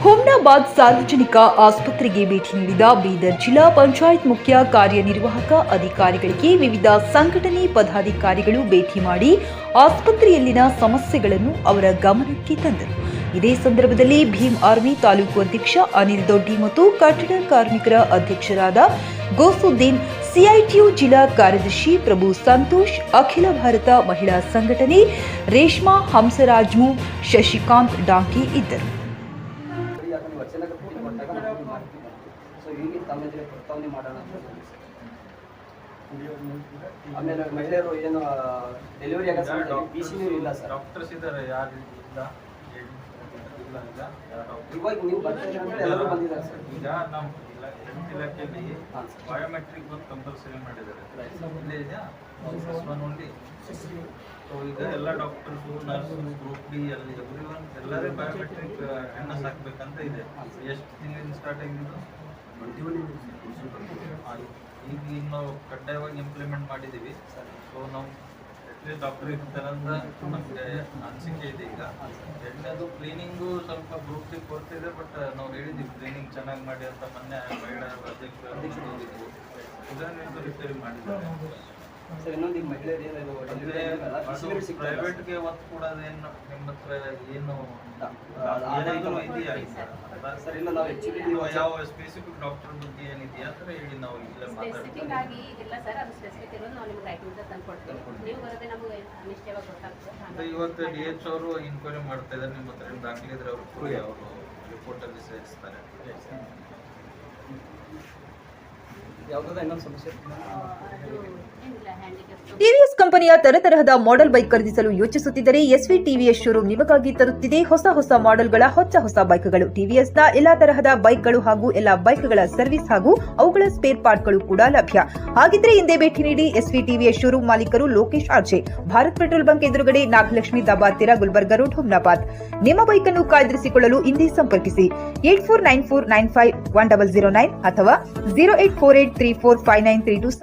ಹುಮ್ನಾಬಾದ್ ಸಾರ್ವಜನಿಕ ಆಸ್ಪತ್ರೆಗೆ ಭೇಟಿ ನೀಡಿದ ಬೀದರ್ ಜಿಲ್ಲಾ ಪಂಚಾಯತ್ ಮುಖ್ಯ ಕಾರ್ಯನಿರ್ವಾಹಕ ಅಧಿಕಾರಿಗಳಿಗೆ ವಿವಿಧ ಸಂಘಟನೆ ಪದಾಧಿಕಾರಿಗಳು ಭೇಟಿ ಮಾಡಿ ಆಸ್ಪತ್ರೆಯಲ್ಲಿನ ಸಮಸ್ಯೆಗಳನ್ನು ಅವರ ಗಮನಕ್ಕೆ ತಂದರು. ಇದೇ ಸಂದರ್ಭದಲ್ಲಿ ಭೀಮ್ ಆರ್ಮಿ ತಾಲೂಕು ಅಧ್ಯಕ್ಷ ಅನಿಲ್ ದೊಡ್ಡಿ ಮತ್ತು ಕಟ್ಟಡ ಕಾರ್ಮಿಕರ ಅಧ್ಯಕ್ಷರಾದ ಗೋಸುದ್ದೀನ್, ಸಿಐಟಿಯು ಜಿಲ್ಲಾ ಕಾರ್ಯದರ್ಶಿ ಪ್ರಭು ಸಂತೋಷ್, ಅಖಿಲ ಭಾರತ ಮಹಿಳಾ ಸಂಘಟನೆ ರೇಷ್ಮಾ ಹಂಸರಾಜ್ಮು, ಶಶಿಕಾಂತ್ ಡಾಂಕಿ ಇದ್ದರು. ಆಮೇಲೆ ಮಹಿಳೆಯರು ಏನು ಡೆಲಿವರಿ ಆಗೋ ಪಿಸಿಯೂ ಇಲ್ಲ ಸರ್. ಡಾಕ್ಟರ್ಸ್ ಇದ್ದಾರೆ, ಯಾರು ಇಲ್ಲ ಇವಾಗ ನೀವು ಬರ್ತೀರಿ ಅಂತ ಎಲ್ಲರೂ ಬಂದಿದ್ದಾರೆ ಸರ್. ಈಗ ನಮ್ಮ ಹೆಲ್ತ್ ಇಲಾಖೆಯಲ್ಲಿ ಬಯೋಮೆಟ್ರಿಕ್ ಒಂದು ಕಂಪಲ್ಸರಿ ಮಾಡಿದ್ದಾರೆ. ಇಲ್ಲೇ ಇದೆಯಾ ಓನ್ಲಿ. ಸೊ ಈಗ ಎಲ್ಲ ಡಾಕ್ಟರ್ಸು, ನರ್ಸು, ಗ್ರೂಪ್ ಡಿ ಅಲ್ಲಿ ಎವ್ರಿವನ್ ಎಲ್ಲರೂ ಬಯೋಮೆಟ್ರಿಕ್ ಎನ್ಎಸ್ ಹಾಕ್ಬೇಕಂತ ಇದೆ. ಎಷ್ಟು ತಿಂಗಳಿಂದ ಸ್ಟಾರ್ಟ್ ಆಗಿದ್ದು? ಈಗ ಇನ್ನು ಕಡ್ಡಾಯವಾಗಿ ಇಂಪ್ಲಿಮೆಂಟ್ ಮಾಡಿದ್ದೀವಿ. ಸೊ ನಾವು ಅಟ್ಲೀಸ್ಟ್ ಡಾಕ್ಟರ್ ಇರ್ತಾರಂತ ನಮಗೆ ಅನಿಸಿಕೆ ಇದೆ. ಈಗ ಎರಡನೇದು ಕ್ಲೀನಿಂಗು ಸ್ವಲ್ಪ ಗ್ರೂಪ್ ಡಿ ಕೊಡ್ತಿದೆ, ಬಟ್ ನಾವು ಹೇಳಿದ್ದೀವಿ ಕ್ಲೀನಿಂಗ್ ಚೆನ್ನಾಗಿ ಮಾಡಿ ಅಂತ. ಮೊನ್ನೆ ಮಹಿಳಾ ಅಧ್ಯಕ್ಷರು ಇದನ್ನು ರಿಪೇರಿ ಮಾಡಿದ್ದಾರೆ ಸರ್. ಇನ್ನೊಂದು ಈಗ ಮಹಿಳೆಯರು ಪ್ರೈವೇಟ್ಗೆ ಒತ್ತು ಕೊಡೋದೇನು ನಿಮ್ಮ ಹತ್ರ ಏನು ಇದೆಯಾ ಸರ್? ಇಲ್ಲ, ನಾವು ಆಕ್ಚುಲಿ ಯಾವ ಸ್ಪೆಸಿಫಿಕ್ ಡಾಕ್ಟರ್ ಬಗ್ಗೆ ಏನಿದೆಯಾ ಅಂತ ಹೇಳಿ ನಾವು ಇಲ್ಲೇ ಸ್ಪೆಸಿಫಿಕ್ ಆಗಿ ಇಲ್ಲ ಸರ್. ಅದು ಸ್ಪೆಸಿಫಿಕ್ ಇರೋದು ನಾವು ನಿಮ್ಗೆ ರೈಟಿಂಗ್ ತಂದು ಕೊಡ್ತೀವಿ. ನೀವು ಬರೋದೇ ನಮಗೆ ನಿಶ್ಚಯವಾಗಿ ಗೊತ್ತಾಗ್ತದೆ. ಇವತ್ತು DH ಅವರು ಇನ್ಕ್ವೈರಿ ಮಾಡ್ತಾ ಇದ್ದಾರೆ. ನಿಮ್ಮ ಹತ್ರ ದಾಖಲೆ ಇದ್ರೆ ಅವರು ಕೊಡಿ, ಅವರು ರಿಪೋರ್ಟಲ್ಲಿ ಸೇರಿಸ್ತಾರೆ. ಯಾವುದಾದ್ರು ಇನ್ನೊಂದು ಸಮಸ್ಯೆ? ಟಿವಿಎಸ್ ಕಂಪನಿಯ ತರತರಹದ ಮಾಡೆಲ್ ಬೈಕ್ ಖರೀದಿಸಲು ಯೋಚಿಸುತ್ತಿದ್ದರೆ ಎಸ್ವಿ ಟಿವಿಎಸ್ ಶೋರೂಮ್ ನಿಮಗಾಗಿ ತರುತ್ತಿದೆ ಹೊಸ ಮಾಡೆಲ್ಗಳ ಹೊಸ ಬೈಕ್ಗಳು. ಟಿವಿಎಸ್ನ ಎಲ್ಲಾ ತರಹದ ಬೈಕ್ಗಳು ಹಾಗೂ ಎಲ್ಲಾ ಬೈಕ್ಗಳ ಸರ್ವಿಸ್ ಹಾಗೂ ಅವುಗಳ ಸ್ಪೇರ್ ಪಾರ್ಟ್ಗಳು ಕೂಡ ಲಭ್ಯ. ಹಾಗಿದ್ರೆ ಹಿಂದೆ ಭೇಟಿ ನೀಡಿ. ಎಸ್ವಿ ಟಿವಿಎಸ್ ಶೋರೂಮ್ ಮಾಲೀಕರು Lokesh RJ, Bharat petrol bunk ಎದುರುಗಡೆ, ನಾಗಲಕ್ಷ್ಮಿ ದಾಬಾ ತೀರ, ಗುಲ್ಬರ್ಗಾ ರೋಡ್, ಹುಮ್ನಾಬಾದ್. ನಿಮ್ಮ ಬೈಕ್ ಅನ್ನು ಕಾಯ್ದಿರಿಸಿಕೊಳ್ಳಲು ಹಿಂದೆ ಸಂಪರ್ಕಿಸಿ 8494951009 ಅಥವಾ 0848345932.